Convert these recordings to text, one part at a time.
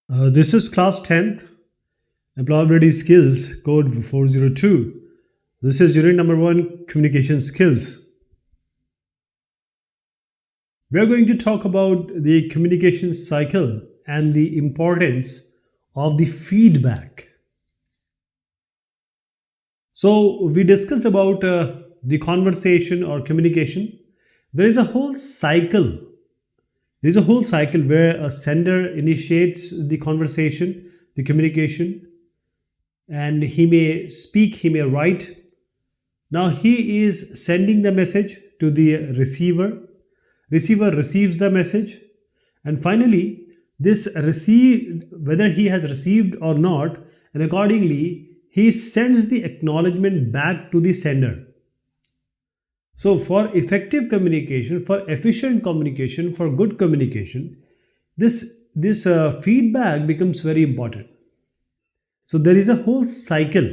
This is class 10th, Employability Skills, code 402. This is unit number 1, Communication Skills. We are going to talk about the communication cycle and the importance of the feedback. So, we discussed about the conversation or communication. There is a whole cycle. There is a whole cycle where a sender initiates the conversation, the communication, and he may speak, he may write. Now he is sending the message to the receiver. Receiver receives the message, and finally, this receive whether he has received or not, and accordingly, he sends the acknowledgement back to the sender. So, for effective communication, for efficient communication, for good communication, this feedback becomes very important. So there is a whole cycle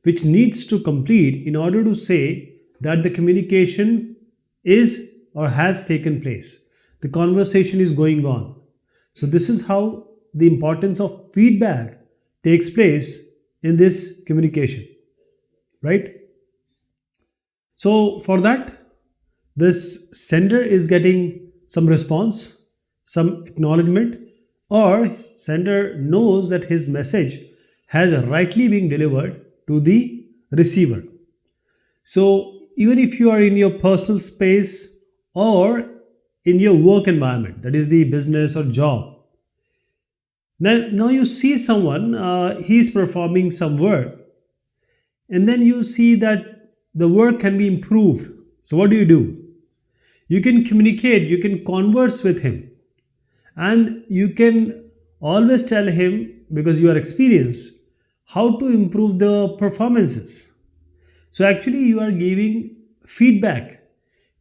which needs to complete in order to say that the communication is or has taken place. The conversation is going on. So this is how the importance of feedback takes place in this communication, right? So for that, this sender is getting some response, some acknowledgement, or sender knows that his message has rightly been delivered to the receiver. So even if you are in your personal space or in your work environment, that is the business or job, now you see someone, he's performing some work, and then you see that the work can be improved. So what do? You can communicate, you can converse with him, and you can always tell him, because you are experienced, how to improve the performances. So actually you are giving feedback,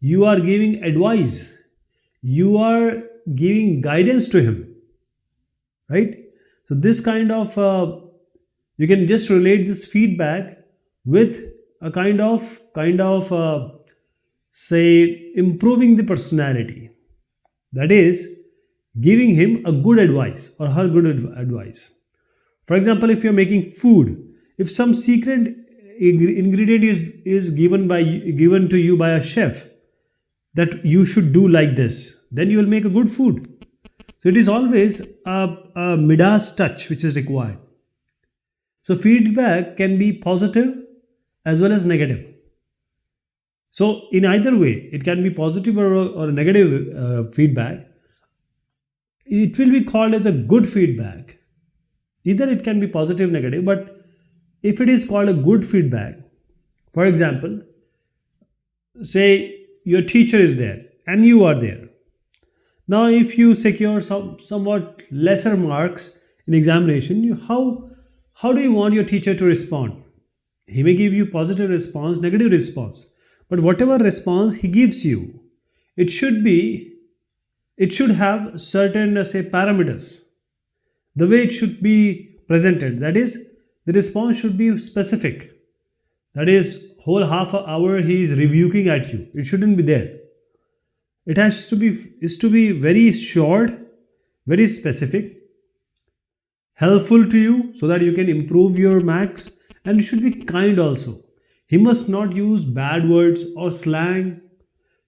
you are giving advice, you are giving guidance to him, right? So this kind of you can just relate this feedback with a kind of say improving the personality, that is giving him a good advice or her good advice. For example, if you're making food, if some secret ingredient is given to you by a chef, that you should do like this, then you will make a good food. So it is always a Midas touch which is required. So feedback can be positive as well as negative. So in either way, it can be positive or negative feedback. It will be called as a good feedback. Either it can be positive, negative, but if it is called a good feedback, for example, say your teacher is there and you are there. Now, if you secure somewhat lesser marks in examination, how do you want your teacher to respond? He may give you positive response, negative response, but whatever response he gives you, it should have certain say parameters, the way it should be presented. That is, the response should be specific. That is, whole half an hour he is rebuking at you. It shouldn't be there. It has to be very short, very specific, helpful to you so that you can improve your marks, and it should be kind also. He must not use bad words or slang.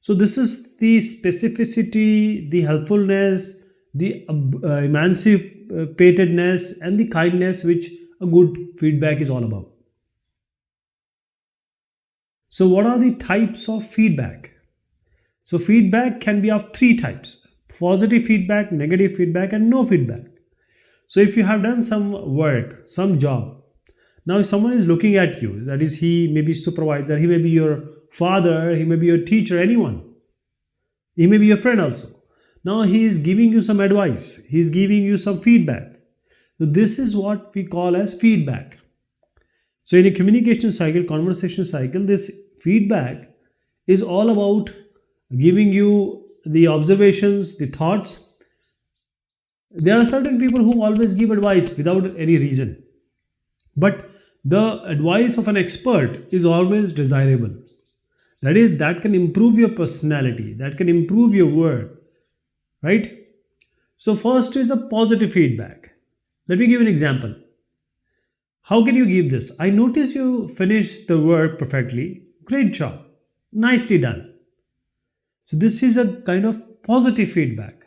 So this is the specificity, the helpfulness, the emancipatedness, and the kindness which a good feedback is all about. So what are the types of feedback? So feedback can be of three types: positive feedback, negative feedback, and no feedback. So if you have done some work, some job, now if someone is looking at you, that is, he may be supervisor, he may be your father, he may be your teacher, anyone. He may be your friend also. Now he is giving you some advice, he is giving you some feedback. So this is what we call as feedback. So in a communication cycle, conversation cycle, this feedback is all about giving you the observations, the thoughts. There are certain people who always give advice without any reason. But the advice of an expert is always desirable. That is, that can improve your personality, that can improve your work, right? So, first is a positive feedback. Let me give you an example. How can you give this? I notice you finished the work perfectly. Great job. Nicely done. So this is a kind of positive feedback.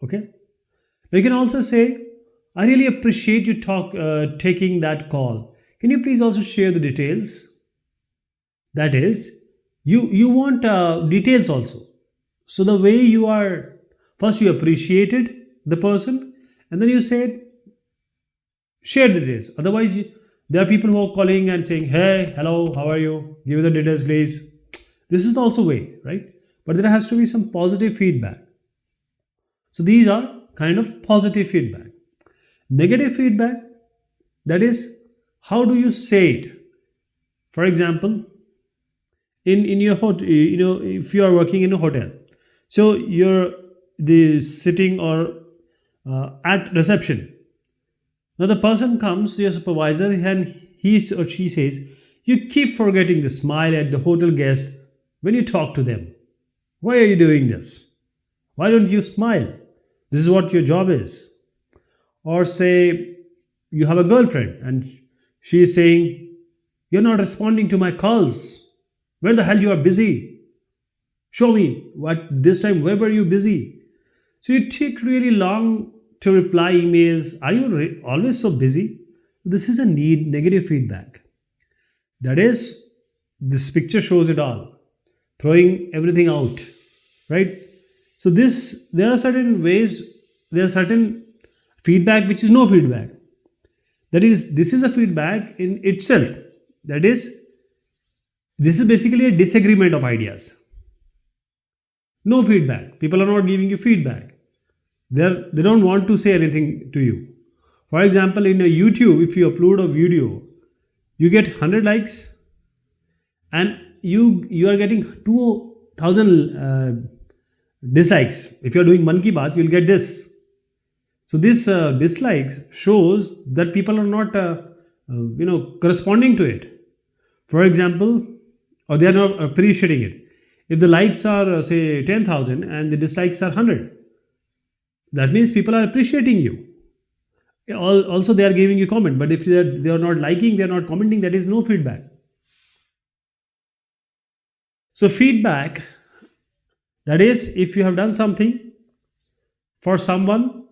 Okay. You can also say, I really appreciate you taking that call. Can you please also share the details? That is, you want details also. So the way you are, first you appreciated the person, and then you said, share the details. Otherwise, there are people who are calling and saying, hey, hello, how are you? Give me the details, please. This is also way, right? But there has to be some positive feedback. So these are kind of positive feedback. Negative feedback, that is, how do you say it? For example, in your hotel, if you are working in a hotel, so you're the sitting or at reception. Now the person comes, your supervisor, and he or she says, you keep forgetting the smile at the hotel guest when you talk to them. Why are you doing this? Why don't you smile? This is what your job is. Or say you have a girlfriend and she is saying, you're not responding to my calls. Where the hell you are busy? Show me what this time, where were you busy? So you take really long to reply emails. Are you always so busy? This is a negative feedback. That is, this picture shows it all, throwing everything out, right? So there are certain ways, there are certain feedback which is no feedback. That is, this is a feedback in itself. That is, this is basically a disagreement of ideas. No feedback. People are not giving you feedback. They don't want to say anything to you. For example, in a YouTube, if you upload a video, you get 100 likes and you are getting 2000 dislikes. If you are doing Man Ki Baat, you will get this. So this dislikes shows that people are not corresponding to it. For example, or they are not appreciating it. If the likes are say 10,000 and the dislikes are 100, that means people are appreciating you. Also, they are giving you comment. But if they are not liking, they are not commenting, that is no feedback. So feedback, that is, if you have done something for someone,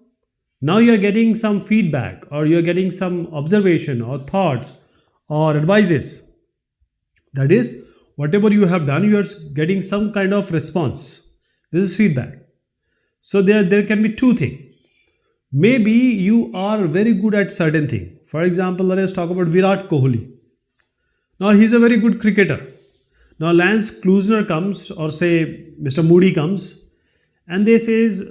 now you are getting some feedback or you are getting some observation or thoughts or advices. That is, whatever you have done, you are getting some kind of response. This is feedback. So there can be two things. Maybe you are very good at certain thing. For example, let us talk about Virat Kohli. Now he is a very good cricketer. Now Lance Klusner comes, or say Mr. Moody comes, and they says,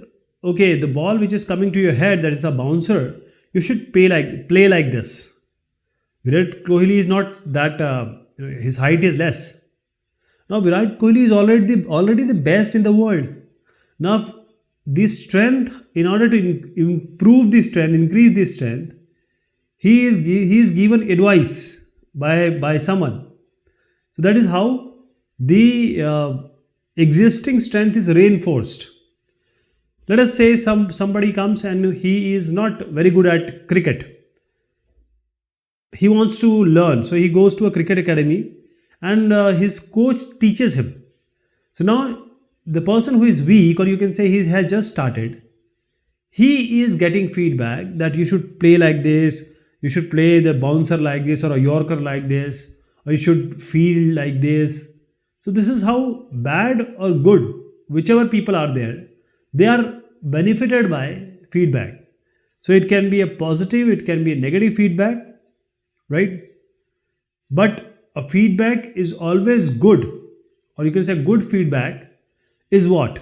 okay, the ball which is coming to your head, that is a bouncer, you should play like this. Virat Kohli is not that, his height is less. Now Virat Kohli is already the best in the world. Now the strength, in order to improve the strength, increase the strength, he is given advice by someone. So that is how the existing strength is reinforced. Let us say somebody comes and he is not very good at cricket. He wants to learn, so he goes to a cricket academy and his coach teaches him. So now the person who is weak, or you can say he has just started, he is getting feedback that you should play like this, you should play the bouncer like this, or a yorker like this, or you should field like this. So this is how bad or good, whichever people are there, they are benefited by feedback. So it can be a positive, it can be a negative feedback, right? But a feedback is always good, or you can say good feedback is what?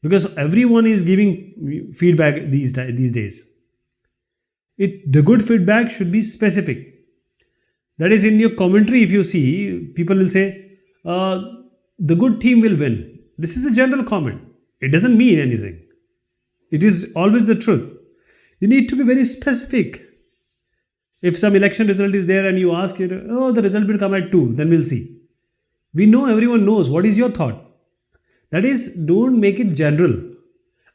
Because everyone is giving feedback these days. The good feedback should be specific. That is, in your commentary, if you see, people will say, the good team will win. This is a general comment. It doesn't mean anything. It is always the truth. You need to be very specific. If some election result is there and you ask, the result will come at 2, then we'll see. We know, everyone knows. What is your thought? That is, don't make it general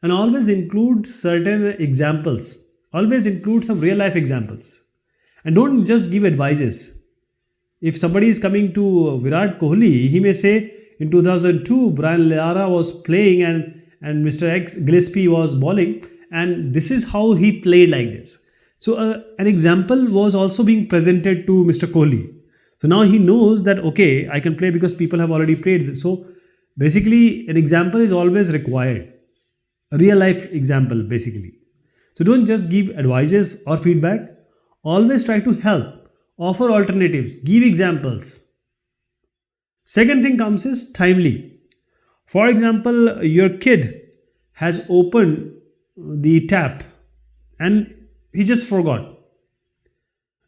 and always include certain examples always include some real life examples. And don't just give advices. If somebody is coming to Virat Kohli, he may say in 2002 Brian Lara was playing and Mr. X Gillespie was bowling, and this is how he played like this. So an example was also being presented to Mr. Kohli. So now he knows that okay, I can play because people have already played this. So basically, an example is always required, a real life example basically. So don't just give advices or feedback. Always try to help, offer alternatives, give examples. Second thing comes is timely. For example, your kid has opened the tap and he just forgot.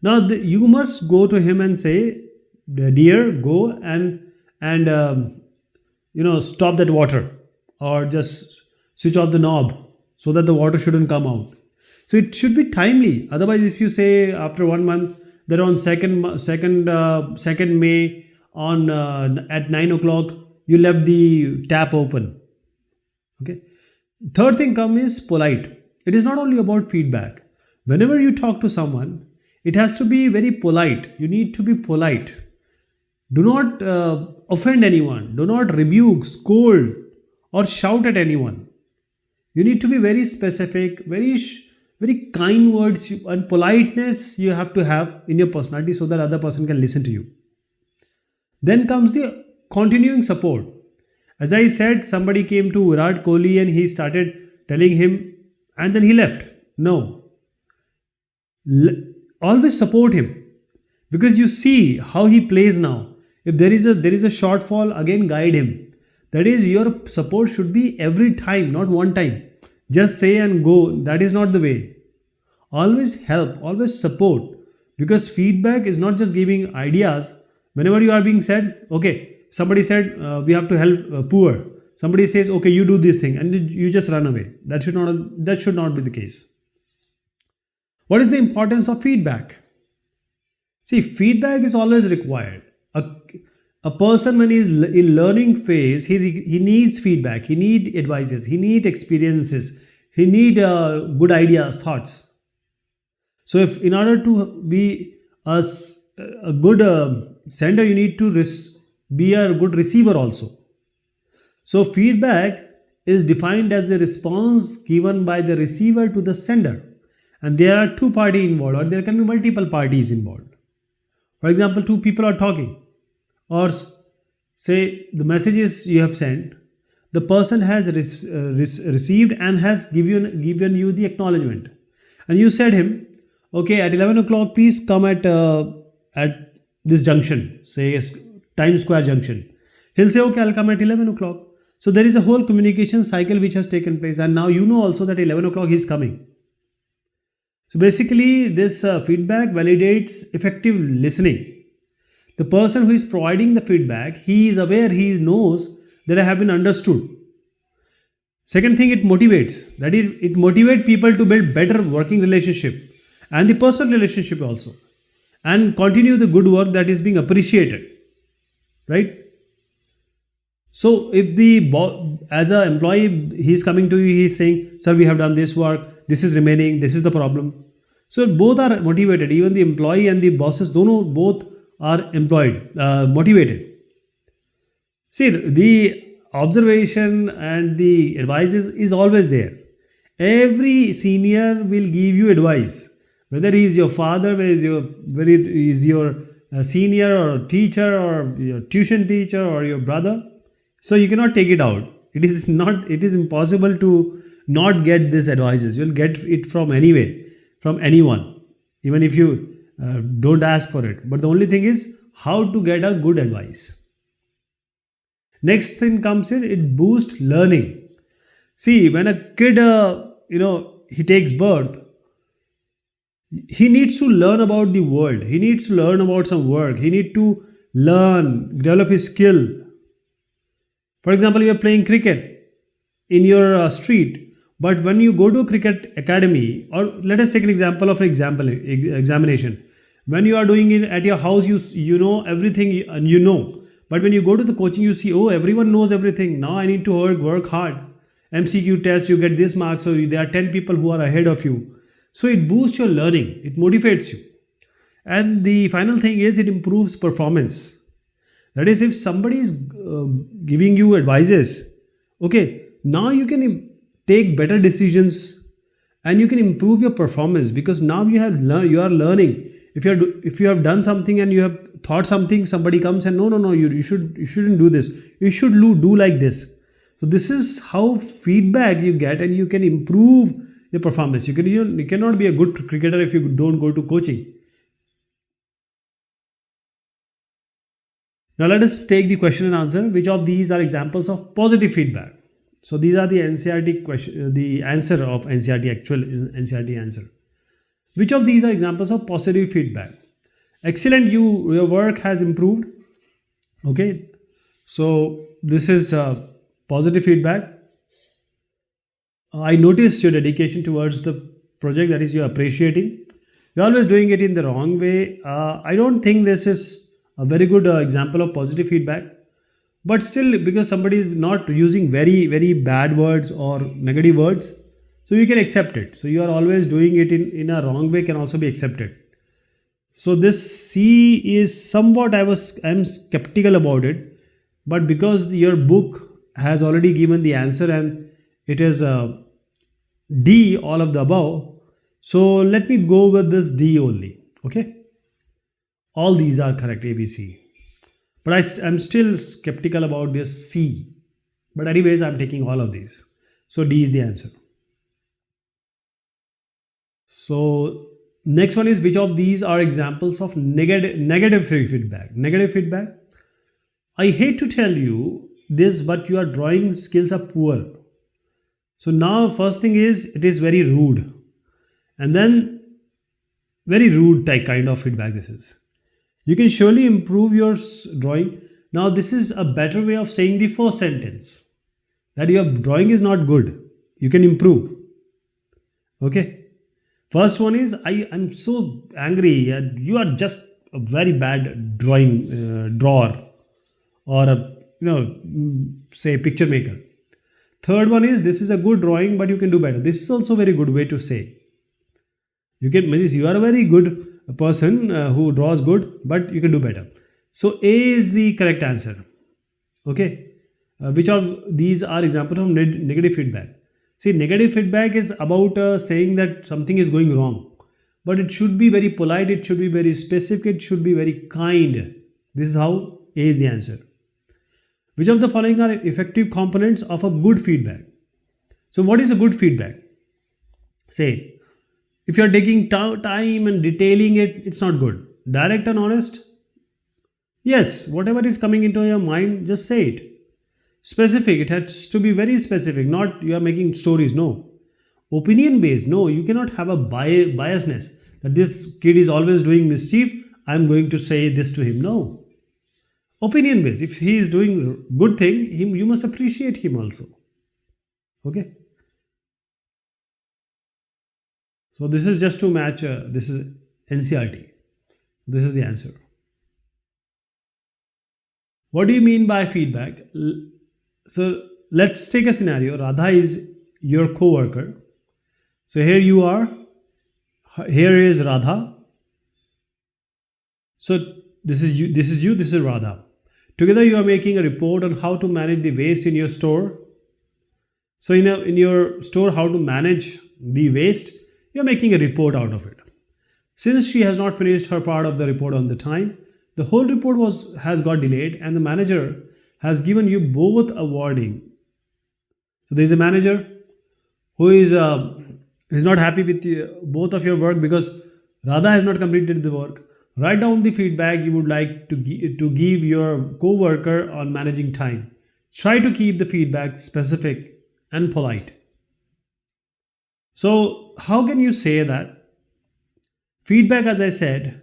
Now you must go to him and say, "Dear, go and stop that water, or just switch off the knob so that the water shouldn't come out." So it should be timely. Otherwise, if you say after 1 month that on second May on at 9 o'clock you left the tap open. Okay. Third thing come is polite. It is not only about feedback. Whenever you talk to someone, it has to be very polite. You need to be polite. Do not offend anyone. Do not rebuke, scold, or shout at anyone. You need to be very specific, very kind words and politeness you have to have in your personality so that other person can listen to you. Then comes the continuing support. As I said, somebody came to Virat Kohli and he started telling him and then he left. No. Always support him because you see how he plays now. If there is a shortfall, again guide him. That is, your support should be every time, not one time. Just say and go. That is not the way. Always help, always support, because feedback is not just giving ideas. Whenever you are being said, okay, somebody said we have to help poor. Somebody says, okay, you do this thing, and you just run away. That should not be the case. What is the importance of feedback? See, feedback is always required. A person when he is in learning phase, he needs feedback, he needs advices, he needs experiences, he needs good ideas, thoughts. So if in order to be a good sender, you need to be a good receiver also. So feedback is defined as the response given by the receiver to the sender. And there are two parties involved, or there can be multiple parties involved. For example, two people are talking, or say the messages you have sent, the person has received and has given you the acknowledgement, and you said him, okay, at 11 o'clock please come at this junction, say Times Square junction. He'll say, okay, I'll come at 11 o'clock. So there is a whole communication cycle which has taken place, and now you know also that 11 o'clock he is coming. So basically this feedback validates effective listening. The person who is providing the feedback, he is aware, he knows that I have been understood. Second thing, it motivates. That is, it motivates people to build better working relationship and the personal relationship also, and continue the good work that is being appreciated. Right? So if as an employee, he is coming to you, he is saying, sir, we have done this work, this is remaining, this is the problem. So both are motivated. Even the employee and the bosses, both are motivated. See, the observation and the advice is always there. Every senior will give you advice, whether he is your father, whether he is your senior or teacher or your tuition teacher or your brother. So you cannot take it out. It is impossible to not get this advices. You will get it from anyway, from anyone, even if you don't ask for it. But the only thing is how to get a good advice. Next thing comes in, it boosts learning. See, when a kid, he takes birth, he needs to learn about the world. He needs to learn about some work. He needs to learn, develop his skill. For example, you are playing cricket in your street, but when you go to a cricket academy, or let us take an example of an examination. When you are doing it at your house, you know everything, and you know. But when you go to the coaching, you see, oh, everyone knows everything. Now I need to work hard. MCQ test, you get this mark, so there are 10 people who are ahead of you. So it boosts your learning, it motivates you. And the final thing is it improves performance. That is, if somebody is giving you advices, okay, now you can take better decisions and you can improve your performance, because now you are learning. If you have done something and you have thought something, somebody comes and no, you shouldn't do this, you should do like this. So this is how feedback you get, and you can improve your performance. You cannot be a good cricketer if you don't go to coaching. Now let us take the question and answer. Which of these are examples of positive feedback? So these are the NCRT question, the answer of NCRT, actual NCRT answer. Which of these are examples of positive feedback? Excellent, your work has improved. Okay, so this is positive feedback. I noticed your dedication towards the project, that is, you're appreciating. You're always doing it in the wrong way. I don't think this is a very good example of positive feedback. But still, because somebody is not using very, very bad words or negative words, so you can accept it. So you are always doing it in a wrong way can also be accepted. So this C is somewhat, I'm skeptical about it. But because your book has already given the answer and it is D, all of the above, so let me go with this D only. Okay, all these are correct, A, B, C. But I'm still skeptical about this C. But anyways, I'm taking all of these. So D is the answer. So next one is, which of these are examples of negative feedback? Negative feedback. I hate to tell you this, but your drawing skills are poor. So now first thing is, it is very rude. And then very rude type kind of feedback this is. You can surely improve your drawing. Now this is a better way of saying the first sentence, that your drawing is not good, you can improve. Okay. First one is, I'm so angry, you are just a very bad drawer, or say picture maker. Third one is, this is a good drawing but you can do better. This is also a very good way to say. You are a very good person who draws good, but you can do better. So A is the correct answer. Okay. Which of these are examples of negative feedback? See, negative feedback is about saying that something is going wrong, but it should be very polite, it should be very specific, it should be very kind. This is how A is the answer. Which of the following are effective components of a good feedback? So what is a good feedback? Say, if you are taking time and detailing it, it's not good. Direct and honest? Yes, whatever is coming into your mind, just say it. Specific, it has to be very specific, not you are making stories, no. Opinion based, no, you cannot have a biasness that this kid is always doing mischief, I'm going to say this to him, no. Opinion based, if he is doing good thing, you must appreciate him also. Okay. So this is just to match, this is NCRT. This is the answer. What do you mean by feedback? So let's take a scenario. Radha is your co-worker. So here you are. Here is Radha. So this is you, this is Radha. Together you are making a report on how to manage the waste in your store. So in your store, how to manage the waste, you are making a report out of it. Since she has not finished her part of the report on the time, the whole report has got delayed, and the manager has given you both a warning. So there is a manager who is not happy with both of your work because Radha has not completed the work. Write down the feedback you would like to give your co-worker on managing time. Try to keep the feedback specific and polite. So how can you say that? Feedback, as I said,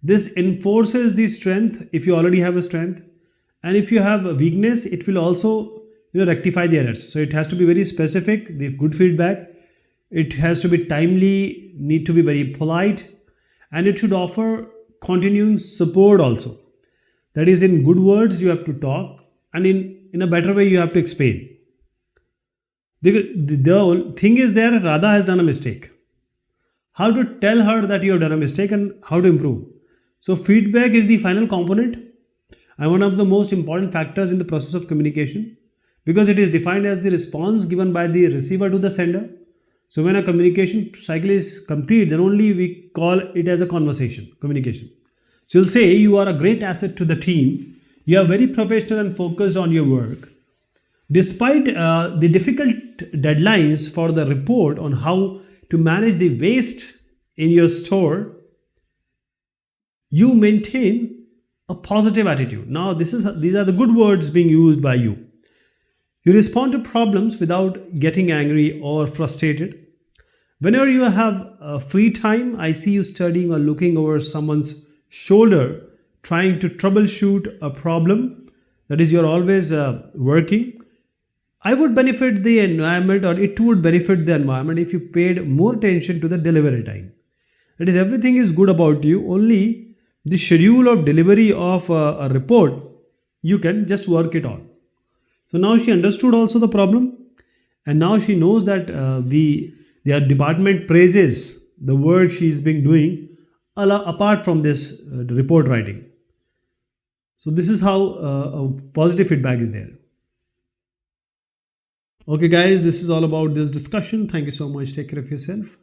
this enforces the strength if you already have a strength. And if you have a weakness, it will also rectify the errors. So it has to be very specific, the good feedback. It has to be timely, need to be very polite, and it should offer continuing support also. That is, in good words you have to talk, and in a better way you have to explain. The thing is there, Radha has done a mistake. how to tell her that you have done a mistake and how to improve. So feedback is the final component and one of the most important factors in the process of communication, because it is defined as the response given by the receiver to the sender. So when a communication cycle is complete, then only we call it as a conversation, communication. So you'll say you are a great asset to the team. You are very professional and focused on your work. Despite the difficult deadlines for the report on how to manage the waste in your store, you maintain a positive attitude. Now, these are the good words being used by you. You respond to problems without getting angry or frustrated. Whenever you have free time, I see you studying or looking over someone's shoulder, trying to troubleshoot a problem. That is, you're always working. I would benefit the environment, or it would benefit the environment if you paid more attention to the delivery time. That is, everything is good about you, only the schedule of delivery of a report, you can just work it on. So now she understood also the problem, and now she knows that their department praises the work she is being doing apart from this report writing. So this is how a positive feedback is there. Okay guys, this is all about this discussion. Thank you so much. Take care of yourself.